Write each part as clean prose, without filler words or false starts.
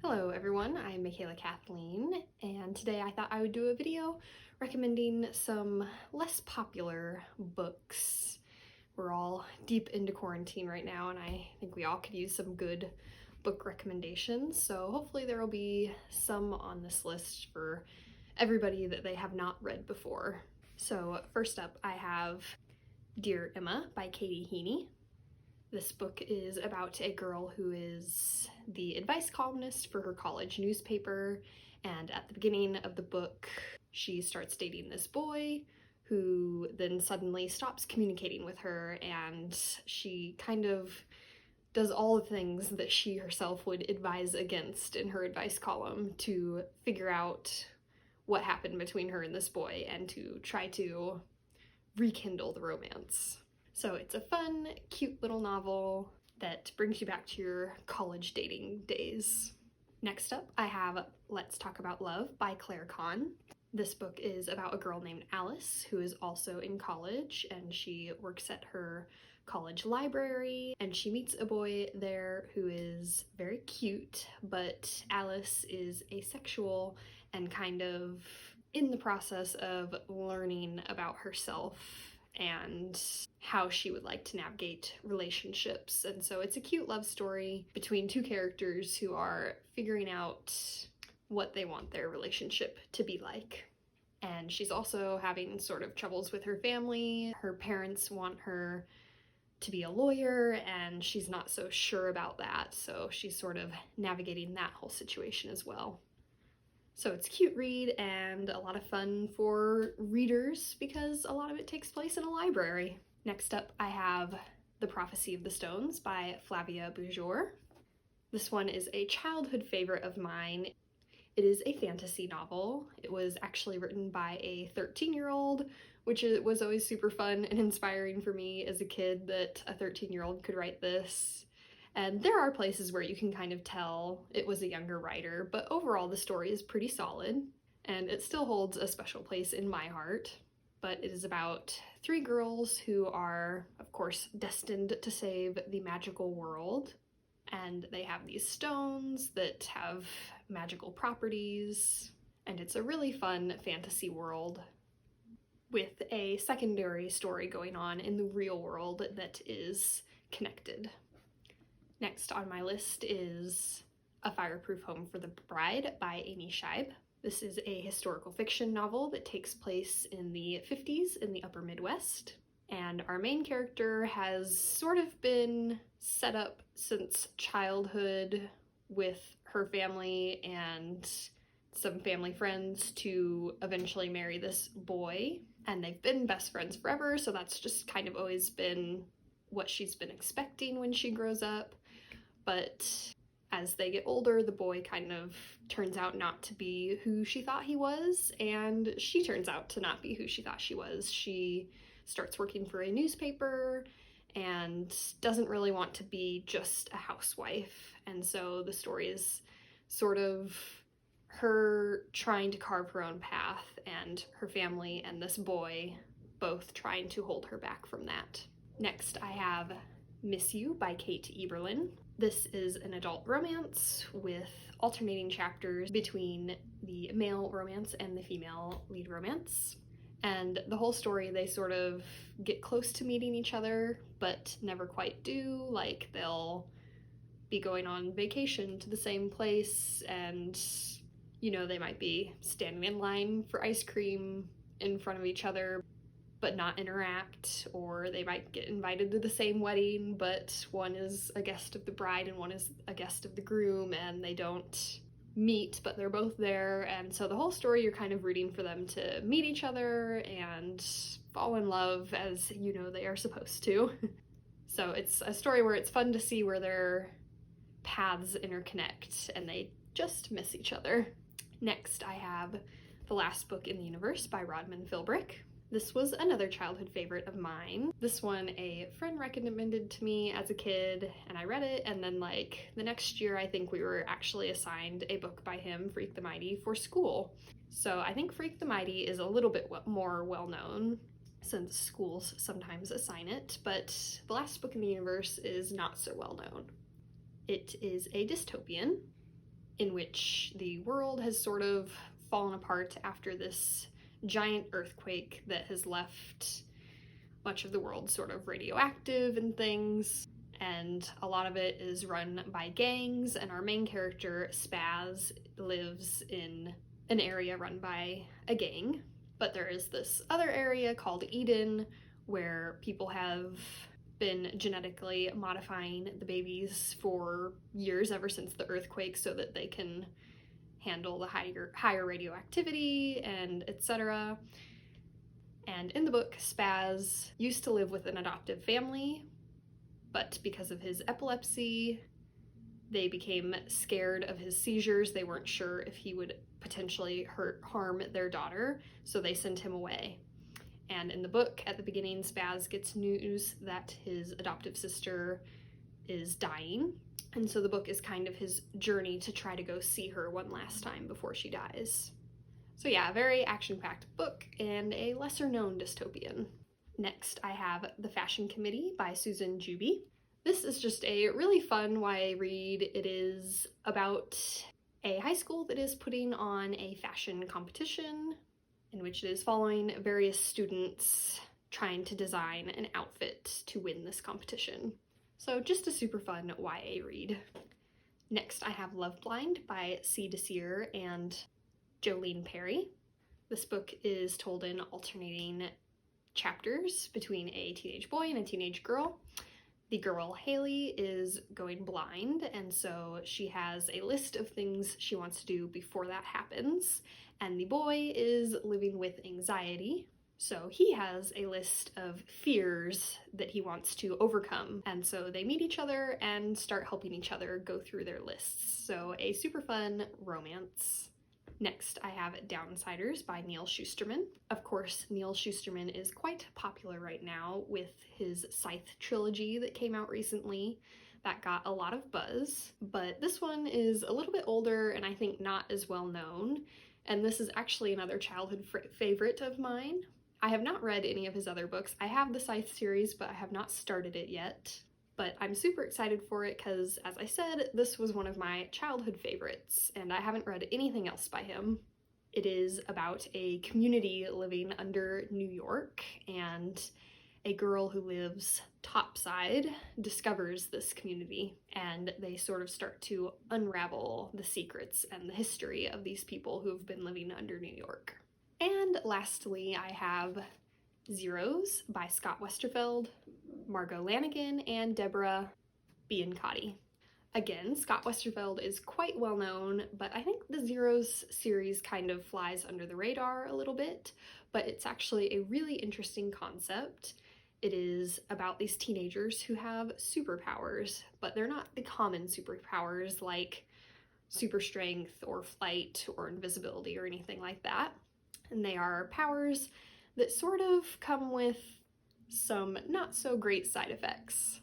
Hello everyone, I'm Michaela Kathleen, and today I thought I would do a video recommending some less popular books. We're all deep into quarantine right now, and I think we all could use some good book recommendations, so hopefully there will be some on this list for everybody that they have not read before. So first up, I have Dear Emma by Katie Heaney. This book is about a girl who is the advice columnist for her college newspaper, and at the beginning of the book, she starts dating this boy who then suddenly stops communicating with her, and she kind of does all the things that she herself would advise against in her advice column to figure out what happened between her and this boy and to try to rekindle the romance. So it's a fun, cute little novel that brings you back to your college dating days. Next up, I have Let's Talk About Love by Claire Kahn. This book is about a girl named Alice who is also in college, and she works at her college library, and she meets a boy there who is very cute, but Alice is asexual and kind of in the process of learning about herself and how she would like to navigate relationships. And so it's a cute love story between two characters who are figuring out what they want their relationship to be like. And she's also having sort of troubles with her family. Her parents want her to be a lawyer, and she's not so sure about that, so she's sort of navigating that whole situation as well. So it's a cute read and a lot of fun for readers because a lot of it takes place in a library. Next up, I have The Prophecy of the Stones by Flavia Bourgeois. This one is a childhood favorite of mine. It is a fantasy novel. It was actually written by a 13-year-old, which was always super fun and inspiring for me as a kid that a 13-year-old could write this. And there are places where you can kind of tell it was a younger writer, but overall the story is pretty solid, and it still holds a special place in my heart. But it is about three girls who are, of course, destined to save the magical world, and they have these stones that have magical properties, and it's a really fun fantasy world with a secondary story going on in the real world that is connected. Next on my list is A Fireproof Home for the Bride by Amy Scheib. This is a historical fiction novel that takes place in the 50s in the upper Midwest, and our main character has sort of been set up since childhood with her family and some family friends to eventually marry this boy, and they've been best friends forever, so that's just kind of always been what she's been expecting when she grows up. But as they get older, the boy kind of turns out not to be who she thought he was, and she turns out to not be who she thought she was. She starts working for a newspaper and doesn't really want to be just a housewife, and so the story is sort of her trying to carve her own path, and her family and this boy both trying to hold her back from that. Next, I have Miss You by Kate Eberlin. This is an adult romance with alternating chapters between the male romance and the female lead romance. And the whole story, they sort of get close to meeting each other, but never quite do. Like, they'll be going on vacation to the same place, and, you know, they might be standing in line for ice cream in front of each other, but not interact, or they might get invited to the same wedding, but one is a guest of the bride and one is a guest of the groom, and they don't meet, but they're both there. And so the whole story, you're kind of rooting for them to meet each other and fall in love, as you know they are supposed to. So it's a story where it's fun to see where their paths interconnect and they just miss each other. Next, I have The Last Book in the Universe by Rodman Philbrick. This was another childhood favorite of mine. This one a friend recommended to me as a kid, and I read it, and then like the next year I think we were actually assigned a book by him, Freak the Mighty, for school. So I think Freak the Mighty is a little bit more well-known since schools sometimes assign it, but The Last Book in the Universe is not so well-known. It is a dystopian, in which the world has sort of fallen apart after this giant earthquake that has left much of the world sort of radioactive and things. And a lot of it is run by gangs, and our main character, Spaz, lives in an area run by a gang. But there is this other area called Eden where people have been genetically modifying the babies for years, ever since the earthquake, so that they can handle the higher radioactivity and etc. And in the book, Spaz used to live with an adoptive family, but because of his epilepsy, they became scared of his seizures. They weren't sure if he would potentially harm their daughter, so they sent him away. And in the book, at the beginning, Spaz gets news that his adoptive sister is dying, and so the book is kind of his journey to try to go see her one last time before she dies. So yeah, a very action-packed book and a lesser-known dystopian. Next, I have The Fashion Committee by Susan Juby. This is just a really fun YA read. It is about a high school that is putting on a fashion competition in which it is following various students trying to design an outfit to win this competition. So just a super fun YA read. Next, I have Love Blind by C. Desir and Jolene Perry. This book is told in alternating chapters between a teenage boy and a teenage girl. The girl, Haley, is going blind, and so she has a list of things she wants to do before that happens. And the boy is living with anxiety, so he has a list of fears that he wants to overcome. And so they meet each other and start helping each other go through their lists. So a super fun romance. Next, I have Downsiders by Neal Shusterman. Of course, Neal Shusterman is quite popular right now with his Scythe trilogy that came out recently. That got a lot of buzz, but this one is a little bit older and I think not as well known. And this is actually another childhood favorite of mine. I have not read any of his other books. I have the Scythe series, but I have not started it yet. But I'm super excited for it because, as I said, this was one of my childhood favorites, and I haven't read anything else by him. It is about a community living under New York, and a girl who lives topside discovers this community, and they sort of start to unravel the secrets and the history of these people who have been living under New York. And lastly, I have Zeros by Scott Westerfeld, Margot Lanigan, and Deborah Biancotti. Again, Scott Westerfeld is quite well known, but I think the Zeros series kind of flies under the radar a little bit, but it's actually a really interesting concept. It is about these teenagers who have superpowers, but they're not the common superpowers like super strength or flight or invisibility or anything like that. And they are powers that sort of come with some not so great side effects.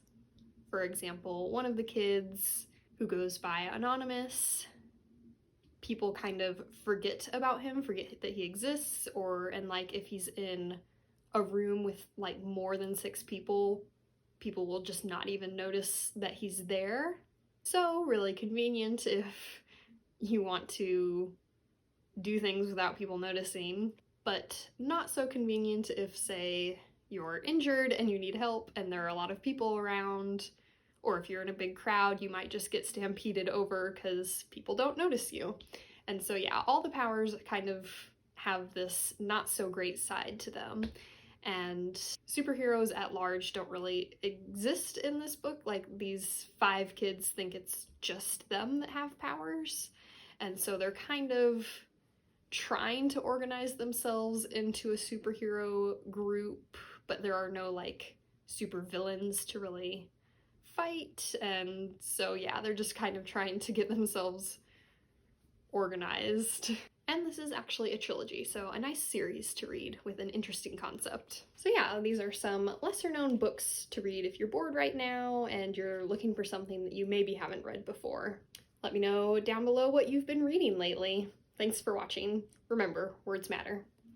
For example, one of the kids who goes by Anonymous, people kind of forget about him, forget that he exists, and like if he's in a room with like more than 6 people, people will just not even notice that he's there. So really convenient if you want to do things without people noticing, but not so convenient if, say, you're injured and you need help and there are a lot of people around, or if you're in a big crowd, you might just get stampeded over because people don't notice you. And so yeah, all the powers kind of have this not so great side to them. And superheroes at large don't really exist in this book. Like, these 5 kids think it's just them that have powers. And so they're kind of trying to organize themselves into a superhero group, but there are no like super villains to really fight. And so yeah, they're just kind of trying to get themselves organized. And this is actually a trilogy, so a nice series to read with an interesting concept. So yeah, these are some lesser known books to read if you're bored right now and you're looking for something that you maybe haven't read before. Let me know down below what you've been reading lately. Thanks for watching. Remember, words matter.